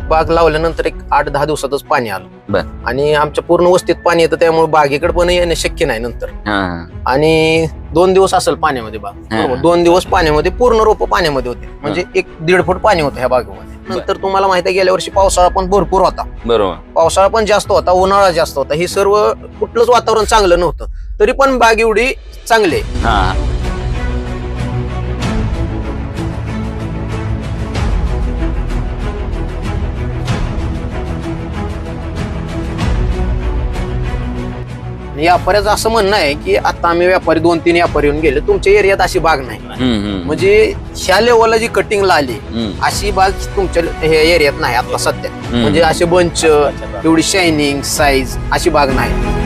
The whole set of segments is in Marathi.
बाग लावल्यानंतर एक 8-10 दिवसातच पाणी आलं बर. आणि आमच्या पूर्ण वस्तीत पाणी येतं, त्यामुळे बागेकडे पण येणं शक्य नाही नंतर. आणि 2 दिवस असेल पाण्यामध्ये बाग, बरोबर. 2 दिवस पाण्यामध्ये, पूर्ण रोप पाण्यामध्ये होते, म्हणजे 1-1.5 फूट पाणी होतं ह्या बागेमध्ये. नंतर तुम्हाला माहिती आहे, गेल्या वर्षी पावसाळा पण भरपूर होता, बरोबर. पावसाळा पण जास्त होता, उन्हाळा जास्त होता. हे सर्व कुठलंच वातावरण चांगलं नव्हतं, तरी पण बाग एवढी चांगली आहे. व्यापाऱ्याचं असं म्हणणं आहे की आता आम्ही व्यापारी 2-3 व्यापारी येऊन गेले, तुमच्या एरियात अशी बाग नाही. म्हणजे ह्या लेवलला जी कटिंगला आली अशी बाग तुमच्या एरियात नाही आता सध्या. म्हणजे असे बंच, एवढी शायनिंग साईज अशी बाग नाही.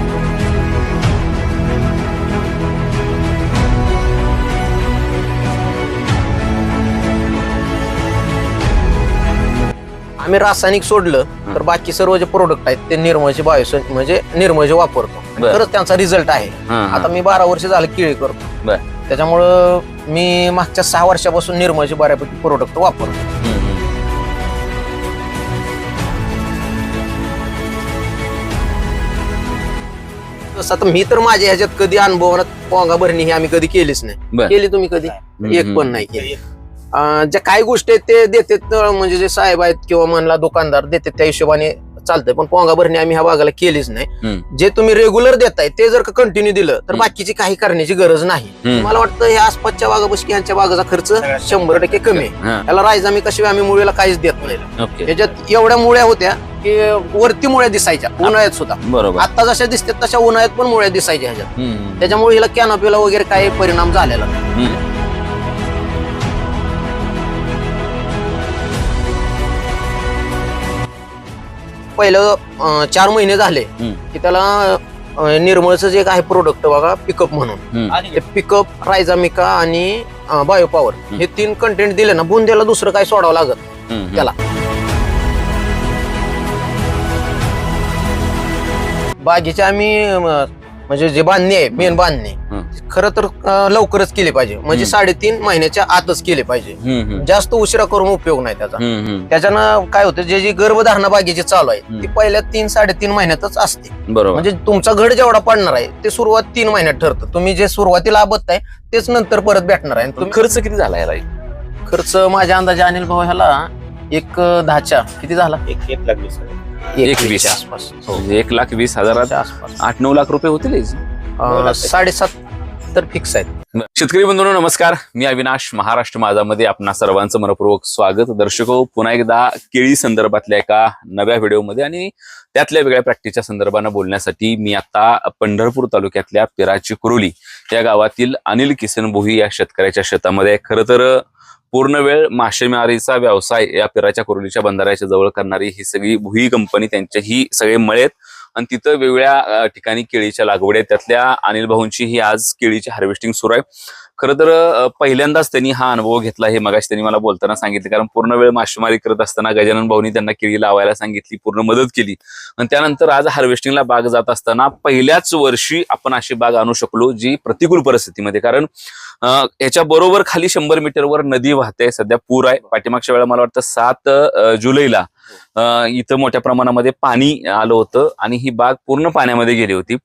आम्ही रासायनिक सोडलं तर बाकी सर्व जे प्रोडक्ट आहेत ते निर्मळचे म्हणजे निर्मळचे वापरतो, खरंच त्यांचा रिझल्ट आहे. आता मी 12 वर्ष झालं केळी करतो, त्याच्यामुळं मी मागच्या 6 वर्षापासून निर्मळचे बऱ्यापैकी प्रोडक्ट वापरतो. तसं आता मी तर माझ्या ह्याच्यात कधी अनुभवात पोंगा भरणी ही आम्ही कधी केलीच नाही. केली तुम्ही कधी? एक पण नाही केली. ज्या काही गोष्टी आहेत ते देतात, म्हणजे जे साहेब आहेत किंवा म्हणला दुकानदार देतात त्या हिशोबाने चालतंय, पण पोंगा भरणी आम्ही ह्या बागाला केलीच नाही. जे तुम्ही रेग्युलर देताय ते जर का कंटिन्यू दिलं तर बाकीची काही करण्याची गरज नाही. मला वाटतं ह्या आसपासच्या बागापाशी यांच्या बागाचा खर्च 100% कमी आहे. याला रायजामी कशी आम्ही मुळीला काहीच देत नाही. त्याच्यात एवढ्या मुळ्या होत्या की वरती मुळ्या दिसायच्या उन्हाळ्यात सुद्धा, आता जशा दिसतात तशा उन्हाळ्यात पण मुळ्या दिसायच्या ह्याच्यात. त्याच्यामुळे हिला कॅनोपीला वगैरे काही परिणाम झालेला नाही. पहिलं 4 महिने झाले की त्याला निर्मळचं जे आहे प्रोडक्ट बघा, पिकअप म्हणून, पिकअप, रायझामिका आणि बायो पॉवर हे 3 कंटेंट दिले ना, बुंद्याला दुसरं काय सोडावं लागत त्याला. बागेच्या आम्ही म्हणजे जे बांधणी आहे, मेन बांधणी खरं तर लवकरच केली पाहिजे, म्हणजे 3.5 महिन्याच्या आतच केली पाहिजे. जास्त उशिरा करून उपयोग नाही त्याचा. त्याच्यानं काय होतं, जी गर्भधारणा बागेची चालू आहे ती पहिल्या 3-3.5 महिन्यातच असते. म्हणजे तुमचा घड जेवढा पडणार आहे ते सुरुवात 3 महिन्यात ठरतं. तुम्ही जे सुरुवातीला आबदताय तेच नंतर परत भेटणार आहे. खर्च किती झाला याला? खर्च माझ्या अंदाजे अनिल भाऊ ह्याला 1,10 किती झाला? 1,20,000 आसपास. 1,20,000 आसपास 8-9 लाख रुपये होतील. 7.5 तर फिक्स आहेत. शेतकरी बंधूंनो नमस्कार, मी अविनाश, महाराष्ट्र माझामध्ये आपणा सर्वांचं मनपूर्वक स्वागत. दर्शको, पुन्हा एकदा केळी संदर्भातल्या एका नव्या व्हिडिओमध्ये आणि त्यातल्या वेगळ्या प्रॅक्टिसच्या संदर्भानं बोलण्यासाठी मी आता पंढरपूर तालुक्यातल्या पिराची कुरोली या गावातील अनिल किसन भोई या शेतकऱ्याच्या शेतामध्ये. खरं तर पूर्ण वेळ मासेमारीचा व्यवसाय या पिराच्या कुरोलीच्या बंधाऱ्याच्या जवळ करणारी ही सगळी भुई कंपनी, त्यांचे ही सगळे मळेत आणि तिथं वेगवेगळ्या ठिकाणी केळीच्या लागवड आहेत. त्यातल्या अनिल भाऊंची ही आज केळीची हार्वेस्टिंग सुरू आहे. खरं तर पहिल्यांदाच त्यांनी हा अनुभव घेतला, हे मगाशी त्यांनी मला बोलताना सांगितले. कारण पूर्ण वेळ मासेमारी करत असताना गजानन भाऊनी त्यांना केळी लावायला सांगितली, पूर्ण मदत केली आणि त्यानंतर आज हार्वेस्टिंगला बाग जात असताना पहिल्याच वर्षी आपण अशी बाग आणू शकलो जी प्रतिकूल परिस्थितीमध्ये. कारण याच्या बरोबर खाली 100 मीटरवर नदी वाहते, सध्या पूर आहे. पाठीमागच्या वेळेला मला वाटतं 7 जुलैला इथं मोठ्या प्रमाणामध्ये पाणी आलं होतं आणि ही बाग पूर्ण पाण्यामध्ये गेली होती.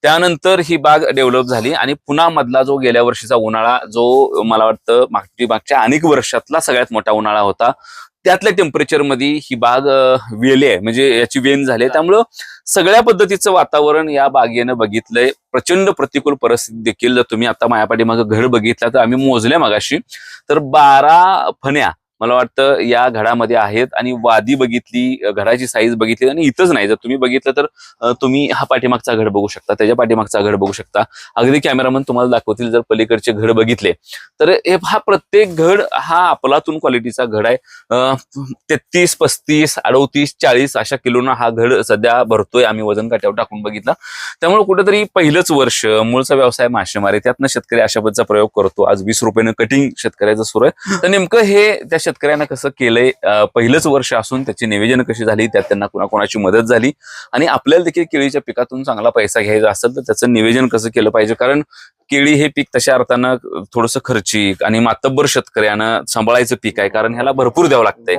त्यानंतर ही बाग डेव्हलप झाली आणि पुन्हा मधला जो गेल्या वर्षीचा उन्हाळा, जो मला वाटतं मागच्या अनेक वर्षातला सगळ्यात मोठा उन्हाळा होता, त्यातल्या टेम्परेचर मध्ये ही बाग वेली आहे, म्हणजे याची वेन झाली. त्यामुळं सगळ्या पद्धतीचं वातावरण या बागेनं बघितलंय. प्रचंड प्रतिकूल परिस्थिती देखील. जर तुम्ही आता माझ्या पाठीमागं घड बघितला तर आम्ही मोजल्या मगाशी, तर 12 फण्या मला वाटतं या घडामध्ये आहेत आणि वादी बघितली, घडाची साईज बघितली आणि इथंच नाही, जर तुम्ही बघितलं तर तुम्ही हा पाठीमागचा घड बघू शकता, त्याच्या पाठीमागचा घड बघू शकता. अगदी कॅमेरामन तुम्हाला दाखवतील, जर पलीकडचे घड बघितले तर हा प्रत्येक घड हा अफलातून क्वालिटीचा घड आहे. 33, 35, 38, 40 अशा किलोना हा घड सध्या भरतोय. आम्ही वजन काट्यावर टाकून बघितला. त्यामुळे कुठेतरी पहिलंच वर्ष, मूळचा व्यवसाय मासेमारी, त्यातनं शेतकरी अशा पद्धतीचा प्रयोग करतो. आज 20 रुपयानं कटिंग शेतकऱ्याचं सुरू आहे. तर नेमकं हे त्या शेतकऱ्यांना कसं केलंय, पहिलंच वर्ष असून त्याची नियोजन कशी झाली, त्यात त्यांना कोणाकोणाची मदत झाली आणि आपल्याला देखील केळीच्या पिकातून चांगला पैसा घ्यायचा असेल तर त्याचं नियोजन कसं केलं पाहिजे. कारण केळी हे पीक तशा अर्थानं थोडंसं खर्चिक आणि मातब्बर शेतकऱ्यानं सांभाळायचं पीक आहे, कारण ह्याला भरपूर द्यावं लागतंय.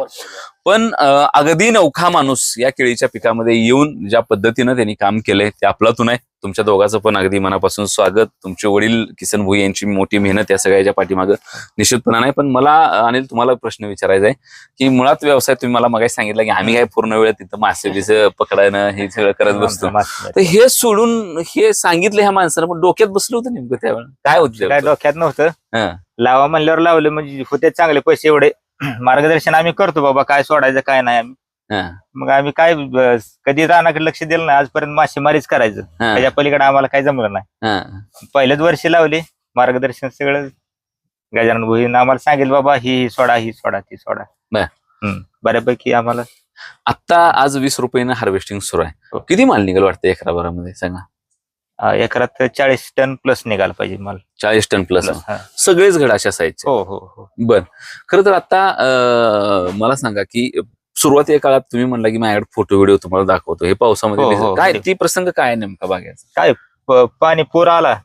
पण अगदी नवखा माणूस या केळीच्या पिकामध्ये येऊन ज्या पद्धतीनं त्यांनी काम केलंय ते आपलातून आहे. तुमच्या दोघांचं पण अगदी मनापासून स्वागत. तुमचे वडील किसन भोई यांची मोठी मेहनत या सगळ्याच्या पाठीमागं निश्चितपणे नाही. पण मला अनिल तुम्हाला प्रश्न विचारायचा आहे की मुळात व्यवसाय तुम्ही मला मगाशी सांगितलं की आम्ही काय पूर्ण वेळ तिथं मासे बिसे पकडायनं हे सगळं करत बसतो, तर हे सोडून हे सांगितलं ह्या माणसानं, पण डोक्यात बसलं होतं नेमकं त्यावेळेला काय होतं? काय डोक्यात नव्हतं. लावा म्हणल्यावर लावले म्हणजे होते चांगले पैसे. एवढे मार्गदर्शन आम्ही करतो बाबा, काय सोडायचं काय नाही आम्ही. मग आम्ही काय कधी रानाकडे लक्ष दिलं नाही आजपर्यंत. मासेमारीच करायचं, त्याच्या पलीकडे आम्हाला काही जमलं नाही. पहिल्याच वर्षी लावले मार्गदर्शन सगळं. गजानन भोईन आम्हाला सांगेल बाबा ही सोडा, ही सोडा, ती सोडा. बऱ्यापैकी आम्हाला. आता आज 20 रुपयानं हार्वेस्टिंग सुरू आहे. किती माल निघेल वाटतं एकराभरामध्ये सांगा? एकरात 40 टन प्लस निघाला पाहिजे माल. 40 टन प्लस. सगळेच घड अशा साईजचे? हो हो हो. बर. खरं तर आता मला सांगा की सुरुवातीच्या काळात तुम्ही म्हणला की माझ्याकडे फोटो व्हिडिओ तुम्हाला दाखवतो, हे पावसामध्ये काय ती प्रसंग काय नेमका बागायचा? काय पाणी पूर आला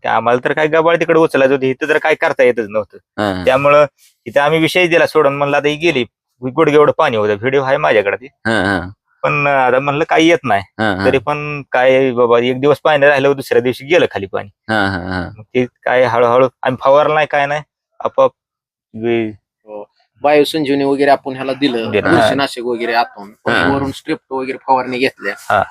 आम्हाला तर काय गबाळ तिकडे उचलायचं होतं, इथं तर काय करता येतच नव्हतं. त्यामुळं इथं आम्ही विषय दिला सोडून. म्हणलं आता ही गेली गुडघे एवढं पाणी होतं. व्हिडिओ आहे माझ्याकडे, पण आता म्हणलं काही येत नाही. तरी पण काय बाबा एक दिवस पाणी राहिलं, दुसऱ्या दिवशी गेलं खाली पाणी. ते काय हळूहळू आम्ही फवारला नाही काय नाही, आपोआप बायोसंजीवनी वगैरे आपण ह्याला दिलं, बुरशीनाशक वगैरे आतून वरून स्ट्रिप्टो वगैरे फवारणी घेतल्या.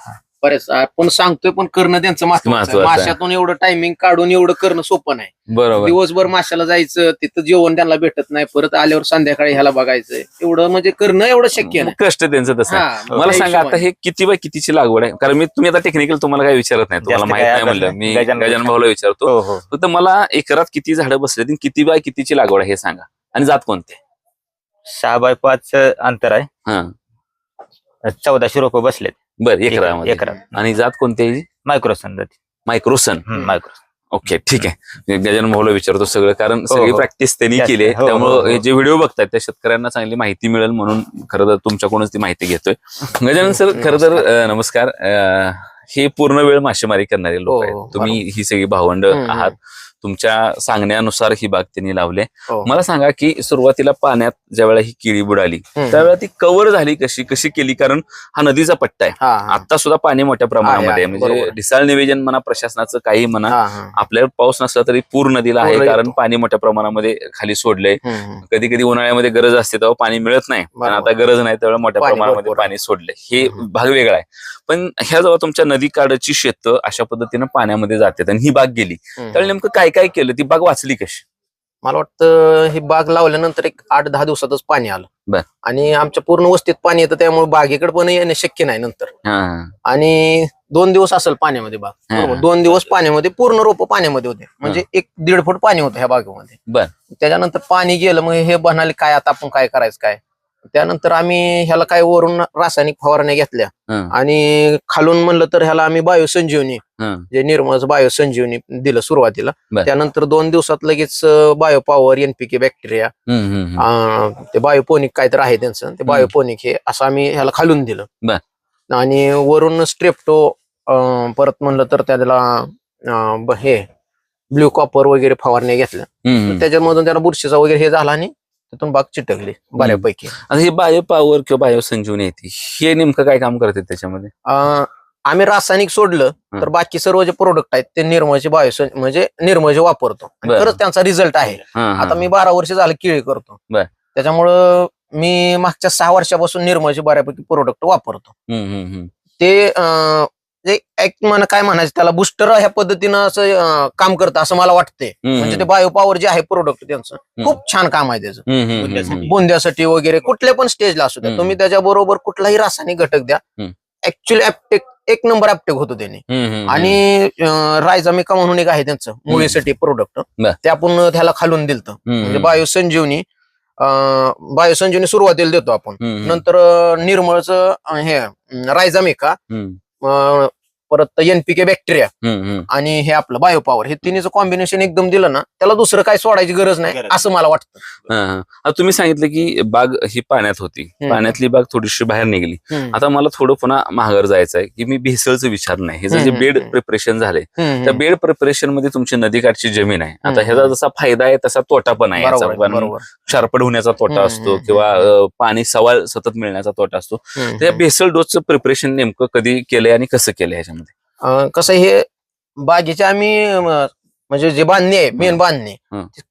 बरेच आपण सांगतोय पण करणं त्यांचं महत्त्वाचं आहे. माशातून एवढं टायमिंग काढून एवढं करणं सोपं नाही. बरोबर. दिवसभर माशाला जायचं, तिथं जेवण त्यांना भेटत नाही, परत आल्यावर संध्याकाळी ह्याला बघायचं, एवढं म्हणजे करणं एवढं शक्य नाही. कष्ट त्यांचं तसं. मला सांगा आता हे किती बाय कितीची लागवड आहे? कारण मी तुम्ही आता टेक्निकल तुम्हाला काय विचारत नाही, तुम्हाला माहित नाही म्हणलं मी गजानन भाऊला विचारतो. फक्त मला एकरात किती झाडं बसले, किती बाय कितीची लागवड आहे हे सांगा, आणि जात कोणते? 6 बाय 5 अंतर आहे. 1400 रोपं बसलेत. बरं, एकरामध्ये. आणि जात कोणती? मायक्रोसन जाते. मायक्रोसन. मायक्रोसन. ओके, ठीक आहे. गजानन भाऊला विचारतो सगळं, कारण सगळी प्रॅक्टिस त्यांनी केली आहे. त्यामुळे जे व्हिडिओ बघतायत त्या शेतकऱ्यांना चांगली माहिती मिळेल म्हणून खरं तर तुमच्याकडूनच ती माहिती घेतोय. गजानन सर, खरं तर नमस्कार. हे पूर्ण वेळ मासेमारी करणारे लोक आहेत तुम्ही, ही सगळी भावंड आहात. तुमच्या सांगण्यानुसार ही बाग त्यांनी लावली. मला सांगा की सुरुवातीला पाण्यात ज्या वेळेला ही केळी बुडाली त्यावेळेला ती कव्हर झाली कशी केली? कारण हा नदीचा पट्टा आहे, आता सुद्धा पाणी मोठ्या प्रमाणामध्ये, म्हणजे ढिसाळ नियोजन म्हणा, प्रशासनाचं काही म्हणा, आपल्यावर पाऊस नसला तरी पूर नदीला आहे, कारण पाणी मोठ्या प्रमाणामध्ये खाली सोडलंय. कधी कधी उन्हाळ्यामध्ये गरज असते तेव्हा पाणी मिळत नाही, पण आता गरज नाही त्यावेळेला मोठ्या प्रमाणामध्ये पाणी सोडलंय. हे भाग वेगळा आहे. पण ह्या जेव्हा तुमच्या नदी काढची शेतं अशा पद्धतीनं पाण्यामध्ये जातात आणि ही बाग गेली त्यावेळी नेमकं काय काय केलं? ती बाग वाचली कशी? मला वाटतं ही बाग लावल्यानंतर एक 8-10 दिवसातच पाणी आलं आणि आमच्या पूर्ण वस्तीत पाणी येतं, त्यामुळे बागेकडे पण येणे शक्य नाही नंतर. आणि 2 दिवस असेल पाण्यामध्ये बाग. 2 दिवस पाण्यामध्ये पूर्ण रोप पाण्यामध्ये होते, म्हणजे 1-1.5 फूट पाणी होतं ह्या बागेमध्ये. त्याच्यानंतर पाणी गेलं, मग हे बनाले काय आता आपण काय करायचं काय. त्यानंतर आम्ही ह्याला काय वरून रासायनिक फवारण्या घेतल्या आणि खालून म्हणलं तर ह्याला आम्ही बायोसंजीवनी, जे निर्मळ बायोसंजीवनी दिलं सुरुवातीला. त्यानंतर 2 दिवसात लगेच बायो पॉवर, NPK बॅक्टेरिया, ते बायोपोनिक काय तर आहे त्यांचं, ते बायोपोनिक हे असं आम्ही ह्याला खालून दिलं. आणि वरून स्ट्रेप्टो, परत म्हणलं तर त्याला हे ब्ल्यू कॉपर वगैरे फवारण्या घेतल्या. त्याच्यामधून त्याला बुरशीचा वगैरे हे झाला आणि त्यातून बाग चिटकली बऱ्यापैकी. हे बायो पॉवर किंवा बायो संजीवनी येते, हे नेमकं काय काम करते त्याच्यामध्ये? आम्ही रासायनिक सोडलं तर बाकी सर्व जे प्रोडक्ट आहेत ते निर्मळचे म्हणजे निर्मळचे वापरतो, खरंच त्यांचा रिझल्ट आहे. आता मी 12 वर्ष झालं केळी करतो, त्याच्यामुळं मी मागच्या 6 वर्षापासून निर्मळचे बऱ्यापैकी प्रोडक्ट वापरतो. ते काय म्हणायचं त्याला, बुस्टर ह्या पद्धतीनं असं काम करतं असं मला वाटतंय. म्हणजे ते बायो पॉवर जे आहे प्रोडक्ट त्यांचं खूप छान काम आहे त्याचं. बोंद्यासाठी वगैरे कुठल्या पण स्टेजला असू द्या, तुम्ही त्याच्याबरोबर कुठलाही रासायनिक घटक द्या, ऍक्च्युअली ऍप्टेक 1 नंबर ऍप्टेक होतो त्याने. आणि रायझामिका म्हणून एक आहे त्यांचं मुळीसाठी प्रोडक्ट, ते आपण त्याला खालून दिलतं. म्हणजे बायोसंजीवनी सुरुवातीला देतो आपण, नंतर निर्मळचं हे रायझामिका, परत एनपीके बॅक्टेरिया आणि हे आपलं बायोपॉवर, हे तिन्हीचं कॉम्बिनेशन एकदम दिलं ना, त्याला दुसरं काय सोडायची गरज नाही असं मला वाटतं. आता तुम्ही सांगितलं की बाग ही पाण्यात होती, पाण्यातली बाग थोडीशी बाहेर निघाली. आता मला थोडं पुन्हा महागार जायचं आहे की मी भेसळचं विचार नाही, हे जे बेड प्रिपरेशन झाले त्या बेड प्रिपरेशन मध्ये तुमची नदीकाठची जमीन आहे. आता ह्याचा जसा फायदा आहे तसा तोटा पण आहे. क्षारपड होण्याचा तोटा असतो किंवा पाणी सवाल सतत मिळण्याचा तोटा असतो. त्या भेसळ डोसचं प्रिपरेशन नेमकं कधी केलंय आणि कसं केलंय ह्याच्यामध्ये? कसं हे बागेचे आम्ही म्हणजे जे बांधणी आहे मेन बांधणी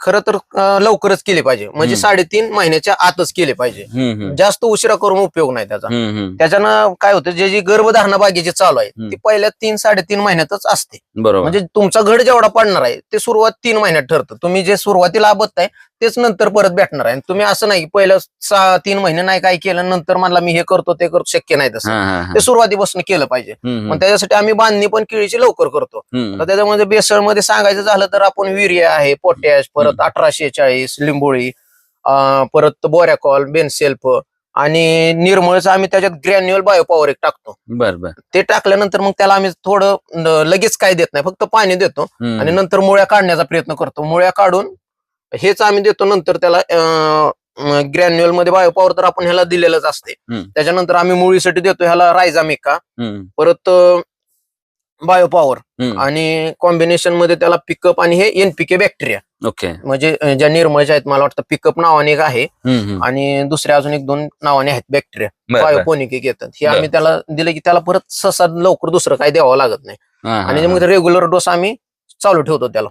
खरं तर लवकरच केली पाहिजे, म्हणजे 3.5 महिन्याच्या आतच केले पाहिजे. जास्त उशिरा करून उपयोग नाही त्याचा. त्याच्यानं काय होतं, जे गर्भधारणा बागेची चालू आहे ती पहिल्या 3-3.5 महिन्यातच असते. बरोबर. म्हणजे तुमचा घड जेवढा पडणार आहे ते सुरुवात 3 महिन्यात ठरतं. तुम्ही जे सुरुवातीला आबत्ताय तेच नंतर परत भेटणार आहे. तुम्ही असं नाही पहिलं 3 महिने नाही काय केलं नंतर म्हणला मी हे करतो ते करतो, शक्य नाही तसं. ते सुरुवातीपासून केलं पाहिजे. मग त्याच्यासाठी आम्ही बांधणी पण केळीची लवकर करतो. तर त्याच्यामध्ये बेसळमध्ये सांगायचं झालं तर आपण युरिया आहे, पोटॅश, परत 1840, लिंबोळी, परत बोरॅकॉल, बेनसेल्फ आणि निर्मळचं आम्ही त्याच्यात ग्रॅन्युअल बायोपॉवर एक टाकतो. बरोबर. ते टाकल्यानंतर मग त्याला आम्ही थोडं लगेच काय देत नाही, फक्त पाणी देतो आणि नंतर मुळ्या काढण्याचा प्रयत्न करतो. मुळ्या काढून हेच आम्ही देतो. नंतर त्याला ग्रॅन्युअल मध्ये बायोपॉवर तर आपण ह्याला दिलेलंच असते. त्याच्यानंतर आम्ही मुळीसाठी देतो ह्याला रायझामिका, परत बायोपॉवर आणि कॉम्बिनेशन मध्ये त्याला पिकअप आणि हे एनपीके बॅक्टेरिया. ओके. म्हणजे ज्या निर्मळच्या आहेत मला वाटतं पिकअप नावाने एक आहे आणि दुसऱ्या अजून 1-2 नावाने आहेत बॅक्टेरिया, बायोपोनिक एक येतात. हे आम्ही त्याला दिलं की त्याला परत सहसा लवकर दुसरं काही द्यावं लागत नाही आणि मग रेग्युलर डोस आम्ही चालू ठेवतो त्याला.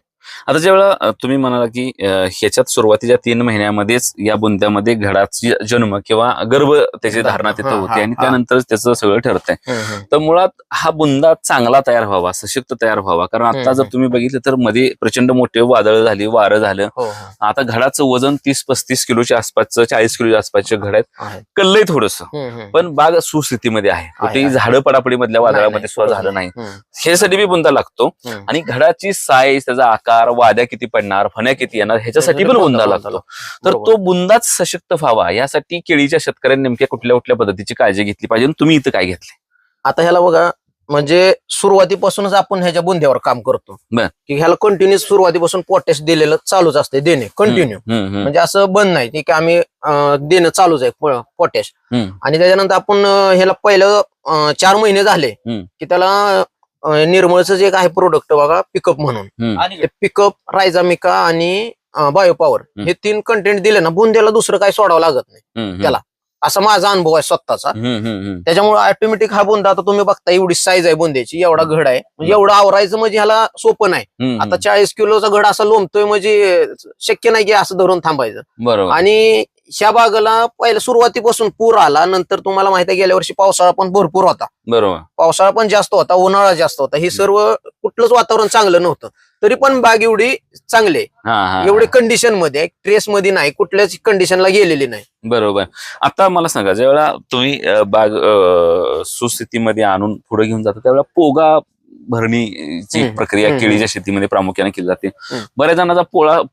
आता जेव्हा तुम्ही म्हणाला की ह्याच्यात सुरुवातीच्या 3 महिन्यामध्येच या बुंद्यामध्ये घडाची जन्म किंवा गर्भ त्याची धारणा तिथं होते आणि त्यानंतर त्याचं सगळं ठरतंय, तर मुळात हा बुंदा चांगला तयार व्हावा, सशक्त तयार व्हावा. कारण आता जर तुम्ही बघितलं तर मध्ये प्रचंड मोठे वादळ झाली, वारं झालं. आता घडाचं वजन 30-35 किलोच्या आसपासचं, 40 किलोच्या आसपासचे घड आहेत. कल्लंय थोडंसं, पण बाग सुस्थितीमध्ये आहे. कुठेही झाडं पडापडी मधल्या वादळामध्ये सुद्धा झालं नाही. ह्यासाठी बी बुंदा लागतो आणि घडाची साईज, त्याचा आकार, वाद्या किती पडणार, फण्या किती येणार, ह्याच्यासाठी पण बुंदा लागतो. तर तो बुंदाच सशक्त व्हावा यासाठी केळीच्या शेतकऱ्यांनी नेमक्या कुठल्या कुठल्या पद्धतीची काळजी घेतली पाहिजे, तुम्ही इथं काय घेतले? आता ह्याला बघा, म्हणजे सुरुवातीपासूनच आपण ह्याच्या बुंद्यावर काम करतो की ह्याला कंटिन्यू सुरुवातीपासून पोटॅश दिलेलं चालूच असते, देणे कंटिन्यू. म्हणजे असं बंद नाही की आम्ही देणं चालूच आहे पोटॅश. आणि त्याच्यानंतर आपण ह्याला पहिलं 4 महिने झाले की त्याला निर्मळचं जे एक आहे प्रोडक्ट बघा पिकअप म्हणून, पिकअप, रायझामिका आणि बायोपॉवर हे 3 कंटेंट दिले ना, बुंद्याला दुसरं काही सोडावं लागत नाही त्याला, असा माझा अनुभव आहे स्वतःचा. त्याच्यामुळे ऑटोमॅटिक हा बुंदा, आता तुम्ही बघता एवढी साईज आहे बुंद्याची, एवढा घड आहे, म्हणजे एवढं आवरायचं म्हणजे ह्याला सोपं नाही. आता 40 किलोचा घड असा लोंबतोय म्हणजे शक्य नाही की असं धरून थांबायचं. बरोबर. आणि ह्या बागेला पहिल्या सुरुवातीपासून पूर आला, नंतर तुम्हाला माहिती आहे गेल्या वर्षी पावसाळा पण भरपूर होता. बरोबर. पावसाळा पण जास्त होता, उन्हाळा जास्त होता, हे सर्व कुठलंच वातावरण चांगलं नव्हतं, तरी पण बाग एवढी चांगली, एवढे कंडिशन मध्ये, ट्रेस मध्ये नाही, कुठल्याच कंडिशनला गेलेली नाही. बरोबर. आता मला सांगा, ज्यावेळेला तुम्ही बाग सुस्थितीमध्ये आणून पुढे घेऊन जाता त्यावेळेला पोगा भरणीची प्रक्रिया केळीच्या शेतीमध्ये प्रामुख्याने केली जाते. बऱ्याच जणांचा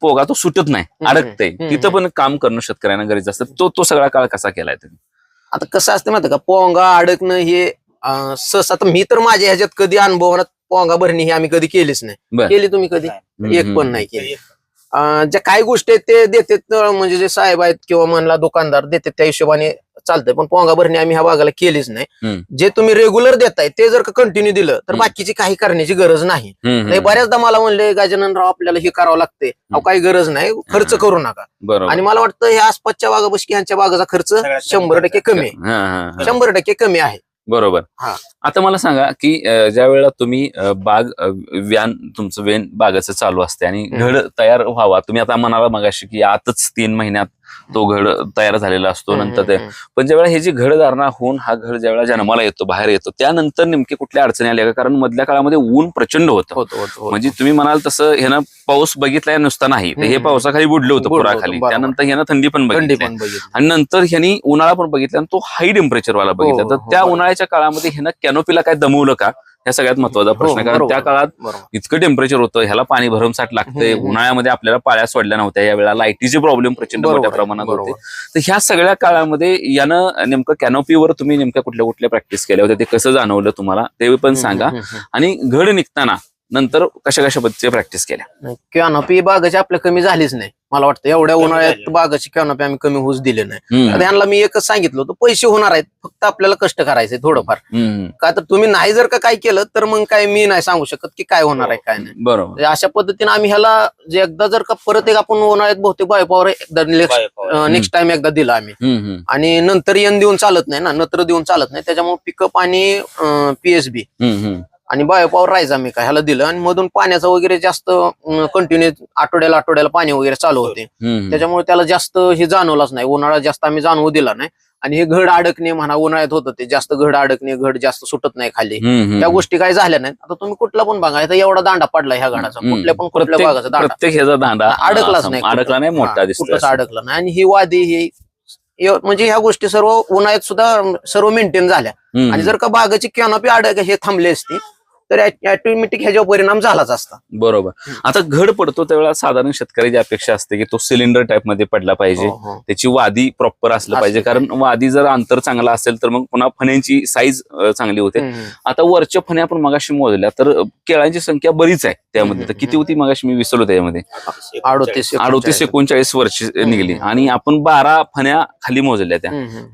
पोगा तो सुटत नाही, अडकतंय, तिथं पण काम करणं शेतकऱ्यांना गरजेचं असतं. तो सगळा काळ कसा केलाय तुम्ही? आता कसं असतं माहिती का, पोंगा अडकणं हे सहसा, आता मी तर माझ्या ह्याच्यात कधी अनुभवात पोंगा भरणी ही आम्ही कधी केलीच नाही. केली तुम्ही कधी? एक पण नाही केली. ज्या काही गोष्टी आहेत ते देतात, म्हणजे जे साहेब आहेत किंवा म्हणला दुकानदार देतात त्या हिशोबाने चालतंय, पण पोंगा भरणी आम्ही ह्या भागाला केलीच नाही. जे तुम्ही रेग्युलर देताय ते जर का कंटिन्यू दिलं तर बाकीची काही करण्याची गरज नाही. बऱ्याचदा मला म्हणले गजाननराव आपल्याला हे करावं लागते, काही गरज नाही, खर्च करू नका. आणि मला वाटतं ह्या आसपासच्या बागापाशी ह्यांच्या बागाचा खर्च 100% कमी आहे, 100% कमी आहे. बरोबर. आता मला सांगा की ज्या वेळेला तुम्ही बाग तुमचं वेन बागाचं चालू असते आणि घड तयार व्हावा, तुम्ही आता म्हणाला मगाशी की आतच 3 महिन्यात तो घड तयार झालेला असतो, नंतर ते, पण ज्यावेळेला हे जी घडधारणा होऊन हा घड ज्यावेळेला जन्माला येतो, बाहेर येतो, त्यानंतर नेमके कुठल्या अडचणी आल्या का? कारण मधल्या काळामध्ये ऊन प्रचंड होतं. म्हणजे तुम्ही म्हणाल तसं ह्यानं पाऊस बघितलाय नुसता नाही, हे पावसाखाली बुडलं होतं पुराखाली, त्यानंतर ह्यानं थंडी पण बघितली आणि नंतर ह्यांनी उन्हाळा पण बघितला आणि तो हाय टेम्परेचर वाला बघितला. तर त्या उन्हाळ्याच्या काळामध्ये ह्यानं कॅनोपीला काय दमवलं का? ह्या सगळ्यात महत्वाचा प्रश्न आहे. कारण बरोबर, त्या काळात बरोबर. इतकं टेम्परेचर होतं, ह्याला पाणी भरमसाठ लागतंय. उन्हाळ्यामध्ये आपल्याला पाळ्या सोडल्या नव्हत्या, यावेळेला लाईटीचे प्रॉब्लेम प्रचंड मोठ्या प्रमाणात होते. तर ह्या सगळ्या काळामध्ये यानं नेमकं कॅनोपीवर तुम्ही नेमक्या कुठल्या कुठल्या प्रॅक्टिस केल्या होत्या, ते कसं जाणवलं तुम्हाला ते पण सांगा. आणि घड निघताना नंतर कशा पद्धतीचे प्रॅक्टिस केल्या? कॅनोपी बागाची आपल्या कमी झालीच नाही. मला वाटतं एवढ्या उन्हाळ्यात बागाची कॅनोपी आम्ही कमी होऊच दिले नाही. आता यांना मी एकच सांगितलं होतं, पैसे होणार आहेत, फक्त आपल्याला कष्ट करायचे थोडंफार. का तर तुम्ही नाही जर का काय केलं तर मग काय मी नाही सांगू शकत की काय होणार आहे काय नाही. बरोबर. अशा पद्धतीने आम्ही ह्याला जे एकदा जर का परत एक आपण उन्हाळ्यात बहुतेक बायोपॉवर एकदा नेक्स्ट टाइम एकदा दिला आम्ही. आणि नंतर येण देऊन चालत नाही ना, नत्र देऊन चालत नाही. त्याच्यामुळे पिकअप आणि पीएसबी आणि बायोपॉवर रायझामिक का ह्याला दिलं. आणि मधून पाण्याचं वगैरे जास्त कंटिन्यू आठवड्याला पाणी वगैरे चालू होते. त्याच्यामुळे त्याला जास्त हे जाणवलंच नाही, उन्हाळा जास्त आम्ही जाणवू दिला नाही. आणि हे घड अडकणे म्हणा, उन्हाळ्यात होतं ते जास्त घड अडकणे, घड जास्त सुटत नाही खाली, त्या गोष्टी काही झाल्या नाहीत. आता तुम्ही कुठला पण बघा, इथं एवढा दांडा पडला ह्या घडाचा, कुठल्या भागाचा दांडा प्रत्येक ह्याचा दांडा अडकलाच नाही, अडकला नाही, मोठा दिसतो, अडकला नाही. आणि ही वादी ही म्हणजे ह्या गोष्टी सर्व उन्हाळ्यात सुद्धा सर्व मेंटेन झाल्या. आणि जर का बागाची कॅनोपी हे थांबली असती तर ऑटोमॅटिक ह्याच्यावर परिणाम झालाच असता. बरोबर. आता घड पडतो त्यावेळेला साधारण शेतकऱ्याची अपेक्षा असते की तो सिलेंडर टाईप मध्ये पडला पाहिजे, त्याची वादी प्रॉपर असलं पाहिजे. कारण वादी जर अंतर चांगला असेल तर मग पुन्हा फण्यांची साईज चांगली होते. आता वरच्या फण्या आपण मगाशी मोजल्या तर केळांची संख्या बरीच आहे त्यामध्ये. तर किती होती मगाशी मी विसरलो त्यामध्ये? 38-39 वर्ष निघली. आणि आपण 12 फण्या खाली मोजल्या त्या.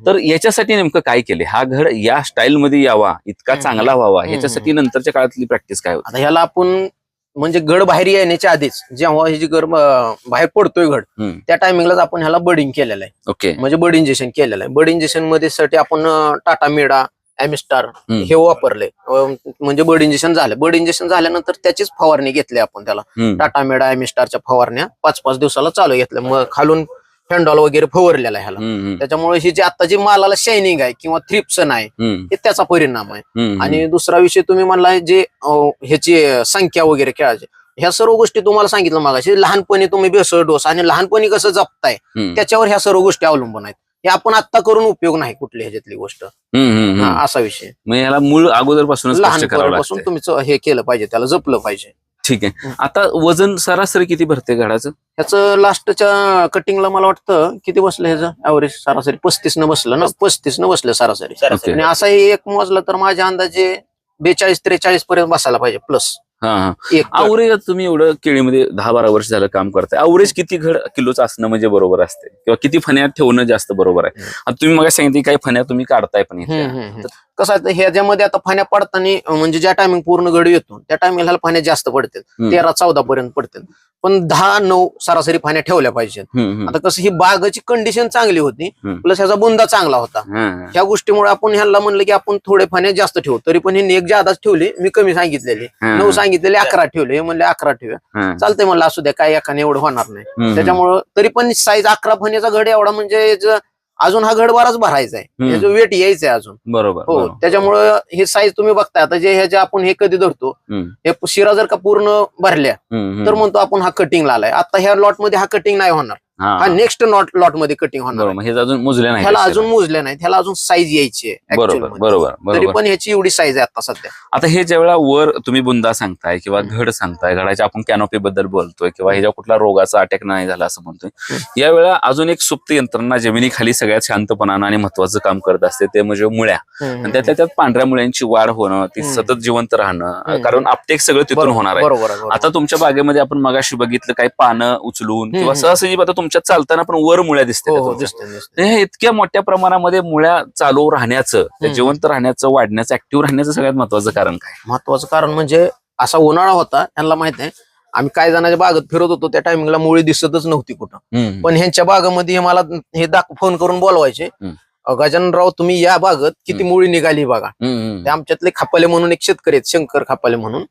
तर याच्यासाठी नेमकं काय केले? हा घड या स्टाईल मध्ये यावा, इतका चांगला व्हावा, याच्यासाठी नंतरच्या काळातली प्रॅक्टिस काय होती? आता ह्याला आपण म्हणजे घड बाहेर येण्याच्या आधीच जेव्हा ह्याची घड बाहेर पडतोय घड, त्या टायमिंगलाच आपण ह्याला बडिंग केलेलं आहे. ओके. म्हणजे बड इंजेक्शन केलेलं आहे. बड इंजेक्शन मध्ये साठी आपण टाटा मेडा, एमिस्टार हे वापरले. म्हणजे बड इंजेक्शन झालं. बड इंजेक्शन झाल्यानंतर त्याचीच फवारणी घेतली आपण. त्याला टाटा मेडा, एमिस्टारच्या फवारण्या 5-5 दिवसाला चालू घेतल्या. मग खालून फेंडॉल वगैरे फवारलेला आहे ह्याला. त्याच्यामुळे ही जी आता जी मालाला शायनिंग आहे किंवा थ्रिप्सन आहे हे त्याचा परिणाम आहे. आणि दुसरा विषय तुम्ही म्हणला जे ह्याची संख्या वगैरे खेळायची, ह्या सर्व गोष्टी तुम्हाला सांगितलं मागाशी. लहानपणी तुम्ही बेसळ डोस आणि लहानपणी कसं जपताय त्याच्यावर ह्या सर्व गोष्टी अवलंबून आहेत. हे आपण आता करून उपयोग नाही कुठली ह्याच्यातली गोष्ट, असा विषय. मग याला मूळ अगोदरपासूनच लहानपणापासून तुम्ही हे केलं पाहिजे, त्याला जपलं पाहिजे. ठीक आहे. आता वजन सरासरी किती भरते घडाचं? ह्याचं लास्टच्या कटिंगला मला वाटतं किती बसलं ह्याचं ऍव्हरेज सरासरी 35 न बसलं ना, 35 न बसलं सरासरी. आणि असाही एक मोजलं तर माझ्या अंदाजे 42-43 पर्यंत बसायला पाहिजे प्लस. अवरेज तुम्ही एवढं केळीमध्ये 10-12 वर्ष झालं काम करताय, अवरेज किती घड किलोचं असणं म्हणजे बरोबर असते, किंवा किती फण्या ठेवणं जास्त बरोबर आहे? आता तुम्ही मला सांगितलं काही फण्या तुम्ही काढताय पण कसं आहे ह्याच्यामध्ये आता फण्या पडताना म्हणजे ज्या टायमिंग पूर्ण घड येतो त्या टायमिंगला फण्या जास्त पडतात, 13-14 पर्यंत पडतात. पण 10-9 सरासरी फण्या ठेवल्या पाहिजेत. आता कसं ही बागाची कंडिशन चांगली होती, प्लस ह्याचा बुंदा चांगला होता. ह्या गोष्टीमुळे आपण ह्याला म्हणलं की आपण थोडे फण्या जास्त ठेवू. तरी पण हे एक जादाच ठेवले, मी कमी सांगितलेले 9 सांगितलेले 11 ठेवले. हे म्हणले 11 ठेवूया, चालतंय म्हणलं, असू द्या, काय एकाने एवढं होणार नाही. त्याच्यामुळं तरी पण साईज 11 फण्याचा घड एवढा म्हणजे अजून हा घड बराच भरायचा आहे, वेट यायचंय अजून. बरोबर. हो, त्याच्यामुळं हे साईज तुम्ही बघताय. आता जे ह्याच्या आपण हे कधी धरतो, हे शिरा जर का पूर्ण भरल्या तर म्हणतो आपण हा कटिंगला आलाय. आता ह्या लॉट मध्ये हा कटिंग नाही होणार, हा नेक्स्ट लॉट मध्ये कटिंग होणार. हे अजून मोजले नाही, ह्याला अजून मोजल्या नाही, ह्याला अजून साईज यायची आहे. बरोबर. तरी पण ह्याची एवढी साईज आहे आता सध्या. आता हे ज्यावेळेला वर तुम्ही बुंदा सांगताय किंवा घड सांगताय, घडाच्या आपण कॅनोपी बद्दल बोलतोय किंवा ह्याच्या कुठला रोगाचा अटॅक नाही झाला असं म्हणतोय, यावेळेला अजून एक सुप्त यंत्रणा जमिनीखाली सगळ्यात शांतपणानं आणि महत्वाचं काम करत असते, ते म्हणजे मुळ्या. आणि त्यात पांढऱ्या मुळ्यांची वाढ होणं, ती सतत जिवंत राहणं, कारण अपटेक सगळं तिथून होणार आहे. आता तुमच्या बागेमध्ये आपण मगाशी बघितलं काही पानं उचलून किंवा सहसजी आता तुमच्या चालताना पण वर मुळ्या दिसतात. इतक्या मोठ्या प्रमाणामध्ये मुळ्या चालू राहण्याचं, जिवंत राहण्याचं, वाढण्याचं, ऍक्टिव्ह राहण्याचं सगळ्यात महत्वाचं कारण काय? महत्वाचं कारण म्हणजे असा उन्हाळा होता, त्यांना माहित आहे. आम्ही काय जणांच्या बागेत फिरत होतो त्या टायमिंगला मुळी दिसतच नव्हती कुठं. पण ह्यांच्या बागेमध्ये मला हे फोन करून बोलवायचे, गजाननराव तुम्ही या बागेत किती मुळी निघाली बघा. ते आमच्यातले खापाले म्हणून एक शेतकरी आहेत, शंकर खापाले म्हणून.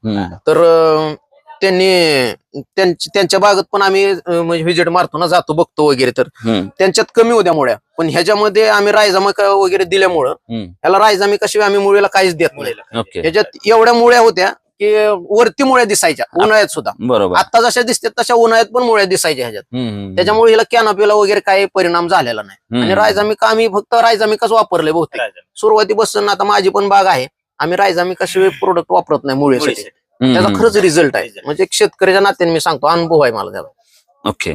तर त्यांच्या बागेत पण आम्ही म्हणजे व्हिजिट मारतो ना, जातो, बघतो वगैरे. तर त्यांच्यात कमी होत्या मुळ्या, पण ह्याच्यामध्ये आम्ही रायझामिक वगैरे दिल्यामुळं ह्याला रायझामिक कशी आम्ही मुळीला काहीच देत नाही. ह्याच्यात एवढ्या मुळ्या होत्या की वरती मुळ्या दिसायच्या उन्हाळ्यात सुद्धा. बरोबर. आता जशा दिसतात तशा उन्हाळ्यात पण मुळ्या दिसायच्या ह्याच्यात. त्याच्यामुळे हिला कॅनोपीला वगैरे काही परिणाम झालेला नाही. आणि रायझामिक आम्ही फक्त रायझामिकच वापरले बहुतेक सुरुवातीपासून. आता माझी पण बाग आहे, आम्ही रायझामिका शिवाय प्रोडक्ट वापरत नाही मुळेसाठी. त्याचा खरंच रिझल्ट आहे. म्हणजे एक शेतकऱ्याच्या नात्याने मी सांगतो, अनुभव आहे मला त्याला. ओके.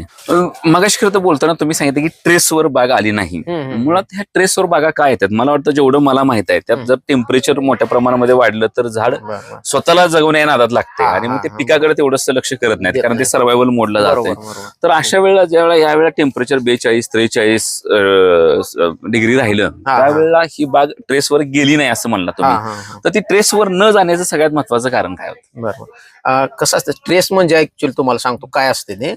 मगाशी खरं तर बोलताना तुम्ही सांगितलं की ट्रेसवर बाग आली नाही. मुळात ह्या ट्रेसवर बागा काय येतात? मला वाटतं जेवढं मला माहित आहे त्यात जर टेम्परेचर मोठ्या प्रमाणामध्ये वाढलं तर झाड स्वतःला जगवण्याच्या नादात लागते आणि मग ते पिकाकडे तेवढंच लक्ष करत नाहीत, कारण ते सर्व्हायवल मोडला जाते. तर अशा वेळेला ज्यावेळेला यावेळेला टेम्परेचर 42-43 डिग्री राहिलं त्यावेळेला ही बाग ट्रेसवर गेली नाही असं म्हणला तुम्ही. तर ती ट्रेसवर न जाण्याचं सगळ्यात महत्वाचं कारण काय होतं? बरोबर. कसं असतं ट्रेस म्हणजे, ऍक्च्युअली तुम्हाला सांगतो काय असते ते.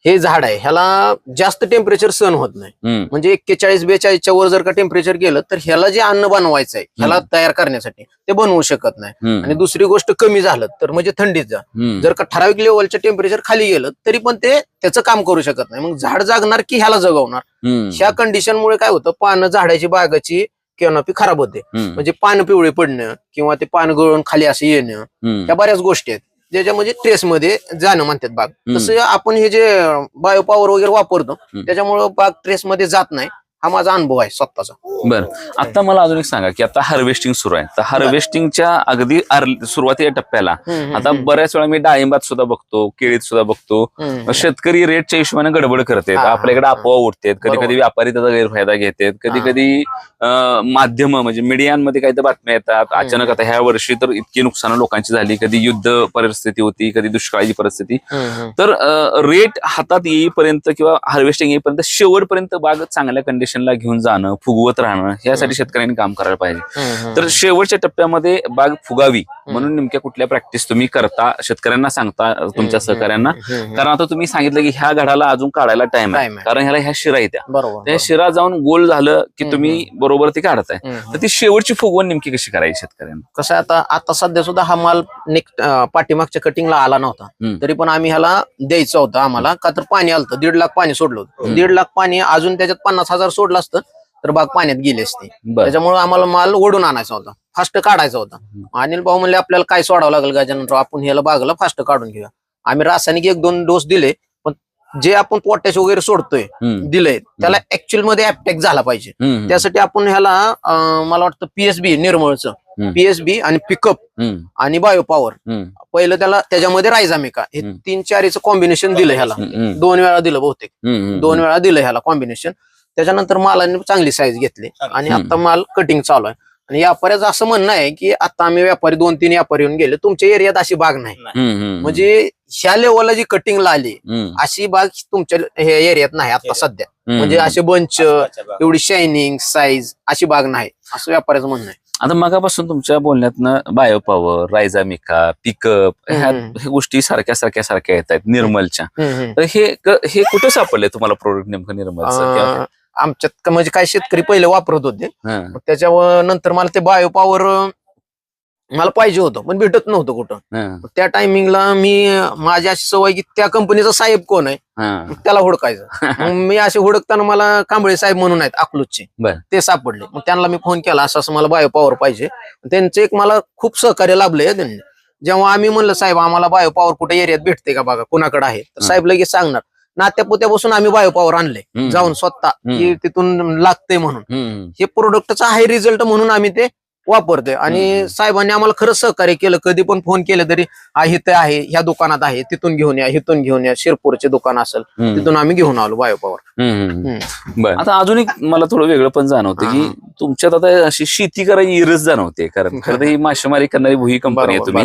हे झाड आहे, ह्याला जास्त टेम्परेचर सहन होत नाही. म्हणजे 41-42च्या वर जर का टेम्परेचर गेलं तर ह्याला जे अन्न बनवायचं आहे ह्याला तयार करण्यासाठी ते बनवू शकत नाही. आणि दुसरी गोष्ट कमी झालं तर म्हणजे थंडीत जर का ठराविक लेवलचं टेम्परेचर खाली गेलं तरी पण ते त्याचं काम करू शकत नाही. मग झाड जागणार की ह्याला जगवणार? ह्या कंडिशनमुळे काय होतं, पानं झाडाची बागाची कॅनॉपी खराब होते. म्हणजे पानं पिवळे पडणं किंवा ते पानं गळून खाली असं येणं, या बऱ्याच गोष्टी आहेत ज्याच्यामध्ये ट्रेसमध्ये जाणं म्हणतात बाग. तसं आपण हे जे बायोपॉवर वगैरे वापरतो त्याच्यामुळे बाग ट्रेसमध्ये जात नाही. हा माझा अनुभव आहे स्वतःचा. बरं, आता मला अजून एक सांगा की आता हार्वेस्टिंग सुरू आहे, तर हार्वेस्टिंगच्या अगदी सुरुवातीच्या टप्प्याला आता बऱ्याच वेळा मी डाळिंबात सुद्धा बघतो, केळीत सुद्धा बघतो, शेतकरी रेटच्या हिशोबाने गडबड करतात. आपल्याकडे अफवा उठतात, कधी कधी व्यापारी त्याचा गैरफायदा घेतात, कधी कधी माध्यम म्हणजे मीडियांमध्ये काही तर बातम्या येतात. अचानक आता ह्या वर्षी तर इतकी नुकसान लोकांची झाली, कधी युद्ध परिस्थिती होती, कधी दुष्काळाची परिस्थिती. तर रेट हातात येईपर्यंत किंवा हार्वेस्टिंग येईपर्यंत शेवटपर्यंत बाग चांगल्या कंडिशन घेऊन जाणं, फुगवत राहणं, यासाठी शेतकऱ्यांनी काम करायला पाहिजे. तर शेवटच्या टप्प्यामध्ये बाग फुगावी म्हणून नेमक्या कुठल्या प्रॅक्टिस तुम्ही करता, शेतकऱ्यांना सांगता, तुमच्या सहकाऱ्यांना? कारण आता तुम्ही सांगितलं की ह्या घडाला अजून काढायला टाइम आहे, कारण ह्याला ह्या शिरा येत्या, त्या शिरा जाऊन गोल झालं की तुम्ही बरोबर ती काढताय. तर ती शेवटची फुगवण नेमकी कशी करायची शेतकऱ्यांना? कसं आता सध्या सुद्धा हा माल पाठीमागच्या कटिंगला आला नव्हता, तरी पण आम्ही ह्याला द्यायचा होता आम्हाला, का तर पाणी आलं 1.5 लाख पाणी सोडलं होतं. 1.5 लाख पाणी अजून त्याच्यात 50,000 सोडलं असतं तर बाग पाण्यात गेली असती. त्याच्यामुळे आम्हाला माल ओढून आणायचा होता, फास्ट काढायचा होता. अनिल भाऊ म्हणले आपल्याला काय सोडावं लागेल गजाननराव, आपण ह्याला बागला फास्ट काढून घेऊया. आम्ही रासायनिक 1-2 डोस दिले, पण जे आपण पोटॅश वगैरे सोडतोय दिलंय त्याला ऍक्च्युअल मध्ये ऍप्टेक झाला पाहिजे. त्यासाठी आपण ह्याला मला वाटतं पीएसबी निर्मळचं, पीएसबी आणि पिकअप आणि बायोपॉवर, पहिलं त्याच्यामध्ये रायझामिका, हे 3-4चं कॉम्बिनेशन दिलं ह्याला. 2 वेळा दिलं, बहुतेक 2 वेळा दिलं ह्याला कॉम्बिनेशन. त्याच्यानंतर मालाने चांगली साईज घेतली आणि आता माल कटिंग चालू आहे. आणि व्यापाऱ्याचं असं म्हणणं आहे की आता आम्ही व्यापारी 2-3 व्यापारी येऊन गेले, तुमच्या एरियात अशी बाग नाही. म्हणजे ह्या लेवलला जी कटिंगला आली अशी बाग तुमच्या ह्या एरियात नाही आता सध्या. म्हणजे असे बंच, एवढी शायनिंग साईज अशी बाग नाही, असं व्यापाऱ्याचं म्हणणं आहे. आता मगापासून तुमच्या बोलण्यातनं बायोपॉवर, रायझामिका, पिकअप ह्या गोष्टी सारख्या येत आहेत निर्मलच्या. तर हे कुठे सापडले तुम्हाला प्रोडक्ट नेमकं निर्मलचं? आमच्यात म्हणजे काय शेतकरी पहिले वापरत होते, त्याच्यावर नंतर मला ते बायोपॉवर मला पाहिजे होतं पण भेटत नव्हतं कुठं. त्या टायमिंगला माझी अशी सवय की त्या कंपनीचा साहेब कोण आहे त्याला हुडकायचं. मी असे हुडकताना मला कांबळे साहेब म्हणून आहेत अकलूजचे, ते सापडले. मग त्यांना मी फोन केला, असं मला बायोपॉवर पाहिजे. त्यांचं एक मला खूप सहकार्य लाभलंय त्यांनी. जेव्हा आम्ही म्हणलं साहेब आम्हाला बायोपॉवर कुठे एरियात भेटते का बघा, कुणाकडे आहे, तर साहेब लगेच सांगणार. नात्या पुत्यापासून आम्ही बायोपॉवर आणले जाऊन स्वतः, की तिथून लागते म्हणून. हे प्रोडक्टचा हाय रिझल्ट म्हणून आम्ही ते वापरतोय. आणि साहेबांनी आम्हाला खरंच सहकार्य केलं. कधी पण फोन केलं तरी इथे आहे, ह्या दुकानात आहे, तिथून घेऊन या, इथून घेऊन या. शिरपूरचे दुकान असेल तिथून आम्ही घेऊन आलो बायोपॉवर. बरं, आता अजून एक मला थोडं वेगळं पण जाणवतं की तुमच्यात आता अशी शेती करायची इरस जाणवते, कारण खरं ही मासेमारी करणारी भुई कंपनी आहे तुम्ही,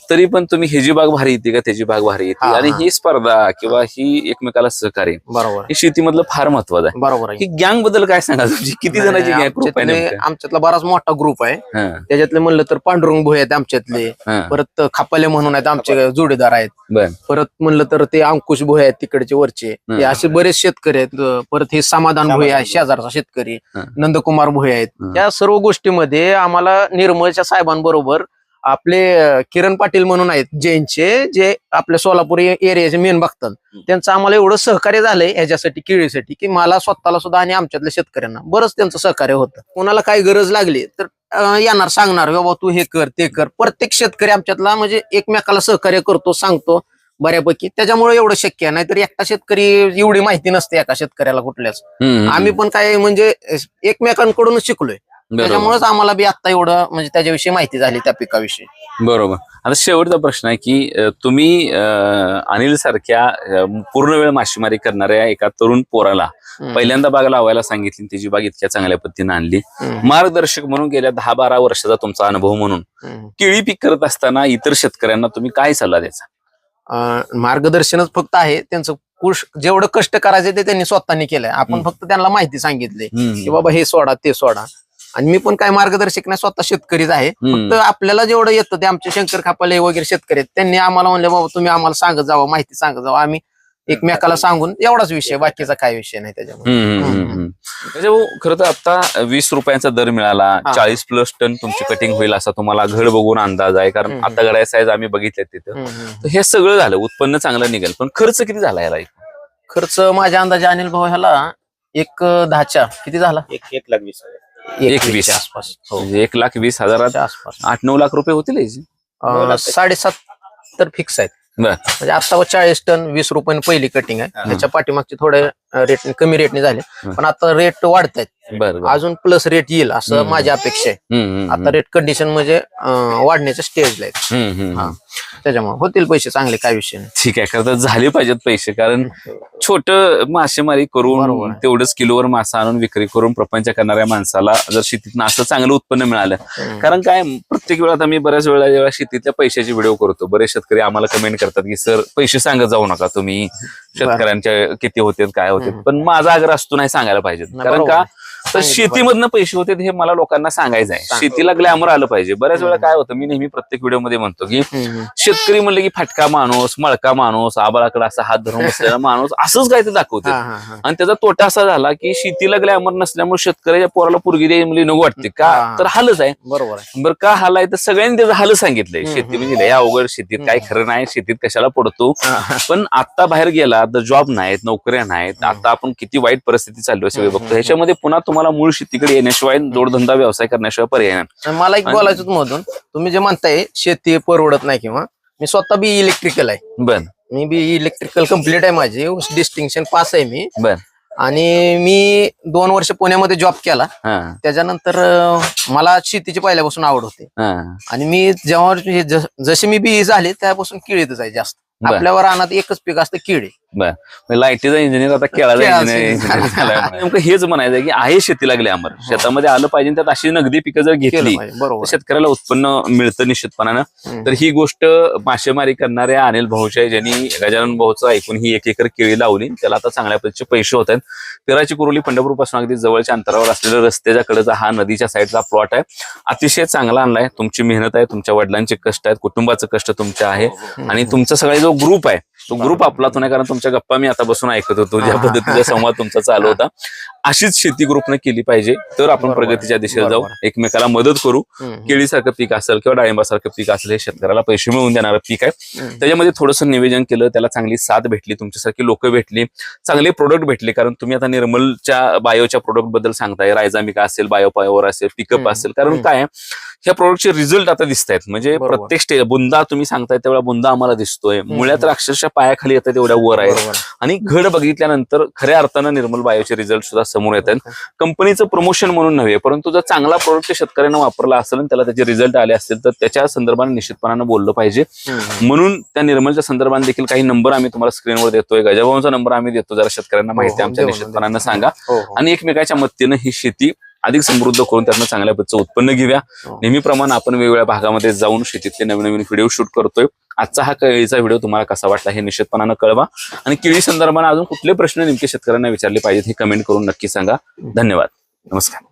तरी पण तुम्ही ह्याची बाग भारी येते का त्याची बाग भारी येते, आणि ही स्पर्धा किंवा ही एकमेकाला सहकार्य बरोबर हे शेतीमधलं फार महत्वाचं आहे. बरोबर. ही गँग बद्दल काय सांगा, तुमची किती जणांची गँग ग्रुप आहे? आमच्यातला बराच मोठा ग्रुप आहे. त्याच्यातले म्हणलं तर पांडुरंग भोय आहेत आमच्यातले, परत खापाले म्हणून आहेत आमचे जोडीदार आहेत, परत म्हणलं तर ते अंकुश भोय आहेत तिकडचे वरचे, ते असे बरेच शेतकरी आहेत. परत हे समाधान भोय आहे शेजारचा शेतकरी, नंदकुमार भोय आहेत. या सर्व गोष्टीमध्ये आम्हाला निर्मळच्या साहेबांबरोबर आपले किरण पाटील म्हणून आहेत जैनचे, जे आपल्या सोलापूर एरियाचे मेन बघतात, त्यांचं आम्हाला एवढं सहकार्य झालंय ह्याच्यासाठी केळीसाठी की मला स्वतःला सुद्धा आणि आमच्यातल्या शेतकऱ्यांना बरंच त्यांचं सहकार्य होतं. कोणाला काही गरज लागली तर येणार, सांगणार बाबा तू हे कर ते कर. प्रत्येक शेतकरी आमच्यातला म्हणजे एकमेकाला सहकार्य करतो, सांगतो बऱ्यापैकी. त्याच्यामुळे एवढं शक्य आहे. नाहीतर एकटा शेतकरी एवढी माहिती नसते एका शेतकऱ्याला कुठल्याच. आम्ही पण काय म्हणजे एकमेकांकडूनच शिकलोय. त्याच्यामुळेच आम्हाला बी आता एवढं म्हणजे त्याच्याविषयी माहिती झाली त्या पिकाविषयी. बरोबर. आता शेवटचा प्रश्न आहे की तुम्ही अनिल सारख्या पूर्ण वेळ मासेमारी करणाऱ्या एका तरुण पोराला पहिल्यांदा बाग लावायला सांगितली, त्याची बाग इतक्या चांगल्या पद्धतीने आणली, मार्गदर्शक म्हणून गेल्या 10-12 वर्षाचा तुमचा अनुभव म्हणून केळी पीक करत असताना इतर शेतकऱ्यांना तुम्ही काय सल्ला द्यायचा? मार्गदर्शनच फक्त आहे त्यांचं. जेवढं कष्ट करायचे ते त्यांनी स्वतःनी केलंय. आपण फक्त त्यांना माहिती सांगितली की बाबा हे सोडा ते सोडा. आणि मी पण काय मार्गदर्शक नाही, स्वतः शेतकरीच आहे. फक्त आपल्याला जेवढं येतं ते आमचे शंकर खापाले वगैरे शेतकरी आहेत, त्यांनी आम्हाला म्हणले बाबा तुम्ही आम्हाला सांगत जावा, माहिती सांगत जावा. आम्ही एकमेकाला सांगून एवढाच विषय, बाकीचा काय विषय नाही त्याच्यामुळे. खरं तर आता 20 रुपयांचा दर मिळाला, 40+ टन तुमची कटिंग होईल असा तुम्हाला घड बघून अंदाज आहे, कारण आता गड्या साईज आम्ही बघितले तिथं. तर हे सगळं झालं, उत्पन्न चांगलं निघेल, पण खर्च किती झाला याला? खर्च माझ्या अंदाजे अनिल भाऊ ह्याला 1,10 किती झाला? 1,20,000 आसपास. 1,20,000 आसपास 8-9 लाख रुपये होतील. 7.5 तर फिक्स आहेत. म्हणजे आता 40 टन 20 रुपयाने पहिली कटिंग आहे. त्याच्या पाठीमागचे थोडे रेट कमी रेटने झाले, पण आता रेट वाढतायत. अजून प्लस रेट येईल असं माझी अपेक्षा आहे. आता रेट कंडिशन म्हणजे वाढण्याच्या स्टेजला आहे. त्याच्यामुळे होतील पैसे चांगले, काय विषय नाही. ठीक आहे, खरं तर झाले पाहिजेत पैसे, कारण छोट मासेमारी करून तेवढंच किलोवर मासा आणून विक्री करून प्रपंच करणाऱ्या माणसाला जर शेतीतनं असं चांगलं उत्पन्न मिळालं, कारण काय प्रत्येक वेळा मी बऱ्याच वेळा जेव्हा शेतीतल्या पैशाची व्हिडिओ करतो, बरेच शेतकरी आम्हाला कमेंट करतात की सर पैसे सांगत जाऊ नका तुम्ही, शेतकऱ्यांच्या किती होते काय होते. पण माझा आग्रह असतो नाही सांगायला पाहिजे, कारण का तर शेतीमधनं पैसे होते हे मला लोकांना सांगायचं आहे. शेतीला ग्लॅमर आलं पाहिजे. बऱ्याच वेळा काय होतं, मी नेहमी प्रत्येक व्हिडिओ मध्ये म्हणतो की शेतकरी म्हणले की फाटका माणूस, मळका माणूस, आबाळाकडे असा हात धरून बसलेला माणूस, असंच काय ते दाखवते. आणि त्याचा तोटा असा झाला की शेतीला ग्लॅमर नसल्यामुळे शेतकऱ्याच्या पोराला पोरगी द्यायला मुली नको वाटते का, तर हालच आहे. बरं का हाल आहे, तर सगळ्यांनी त्याचं हाल सांगितलंय. शेती म्हणजे लय अवघड, शेतीत काय खरं नाही, शेतीत कशाला पडतो. पण आता बाहेर गेला तर जॉब नाहीत, नोकऱ्या नाहीत. आता आपण किती वाईट परिस्थिती चालू आहे सगळे बघतो. ह्याच्यामध्ये पुन्हा तुम्हाला मूळ शेतीकडे येण्याशिवाय, जोडधंदा व्यवसाय करण्याशिवाय पर्याय नाही. मला एक बोलायचं मधून, तुम्ही जे म्हणताय शेती परवडत नाही किंवा, मी स्वतः बी इलेक्ट्रिकल आहे. मी बी इलेक्ट्रिकल कम्प्लीट आहे, माझी डिस्टिंक्शन पास आहे मी. आणि मी 2 वर्ष पुण्यामध्ये जॉब केला. त्याच्यानंतर मला शेतीची पहिल्यापासून आवड होती. आणि मी जेव्हा जसे मी बी झाले त्यापासून केळीतच आहे जास्त. आपल्यावर रानात एकच पीक असतं, केळी. लाईटीचा इंजिनियर आता केळाचा इंजिनियर. नेमकं हेच म्हणायचं की आहे शेतीला ग्लॅमर, शेतामध्ये आलं पाहिजे. त्यात अशी नगदी पिकं जर घेतली तर शेतकऱ्याला उत्पन्न मिळतं निश्चितपणानं. तर ही गोष्ट मासेमारी करणाऱ्या अनिल भाऊच्या, ज्यांनी गजानन भाऊचं ऐकून ही 1 एकर केळी लावली, त्याला आता चांगल्या पद्धतीचे पैसे होत आहेत. पिराची कुरोली पंढरपूर पासून अगदी जवळच्या अंतरावर असलेल्या रस्त्याच्या कडेचा हा नदीच्या साईडचा प्लॉट आहे. अतिशय चांगला आणलाय. तुमची मेहनत आहे, तुमच्या वडिलांचे कष्ट आहेत, कुटुंबाचं कष्ट तुमचे आहे, आणि तुमचा सगळा जो ग्रुप आहे तो ग्रुप आपलातून आहे. कारण तुमच्या गप्पा मी आता बसून ऐकत होतो, ज्या पद्धतीचा संवाद तुमचा चालू होता. अशीच शेती ग्रुपने केली पाहिजे, तर आपण प्रगतीच्या दिशेला जाऊ, एकमेकाला मदत करू. केळीसारखं पीक असेल किंवा डाळिंबासारखं पीक असेल, हे शेतकऱ्याला पैसे मिळवून देणारं पीक आहे. त्याच्यामध्ये थोडंसं नियोजन केलं, त्याला चांगली साथ भेटली, तुमच्यासारखी लोक भेटली, चांगले प्रोडक्ट भेटले. कारण तुम्ही आता निर्मलच्या बायोच्या प्रोडक्ट बद्दल सांगताय, रायझामिका असेल, बायोपावर असेल, पिकअप असेल. कारण काय ह्या प्रोडक्टचे रिझल्ट आता दिसत आहेत. म्हणजे प्रत्येक स्टेज बुंदा तुम्ही सांगताय तेवढा बुंदा आम्हाला दिसतोय, मुळ्यात अक्षरशः पायाखाली येतात तेवढ्या वर आहेत. आणि घड बघितल्यानंतर खऱ्या अर्थानं निर्मल बायोचे रिझल्ट सुद्धा समोर येत आहेत. कंपनीचं प्रमोशन म्हणून नव्हे, परंतु जर चांगला प्रोडक्ट शेतकऱ्यांना वापरला असेल आणि त्याला त्याचे रिझल्ट आले असतील तर त्याच्या संदर्भाने निश्चितपणानं बोललं पाहिजे. म्हणून त्या निर्मलच्या संदर्भाने देखील काही नंबर आम्ही तुम्हाला स्क्रीनवर देतोय, गजाभाऊंचा नंबर आम्ही देतो. जरा शेतकऱ्यांना माहिती आमच्या निश्चितपणानं सांगा, आणि एकमेकाच्या मदतीनं ही शेती अधिक समृद्ध करून त्यातनं चांगल्या पद्धतीचं उत्पन्न घेऊया. नेहमीप्रमाणे आपण वेगवेगळ्या भागामध्ये जाऊन शेतीतले नवीन नवीन व्हिडिओ शूट करतोय. आजचा हा केळीचा व्हिडिओ तुम्हाला कसा वाटला हे निश्चितपणानं कळवा, आणि केळी संदर्भाने अजून कुठले प्रश्न नेमके शेतकऱ्यांना विचारले पाहिजेत हे कमेंट करून नक्की सांगा. धन्यवाद, नमस्कार.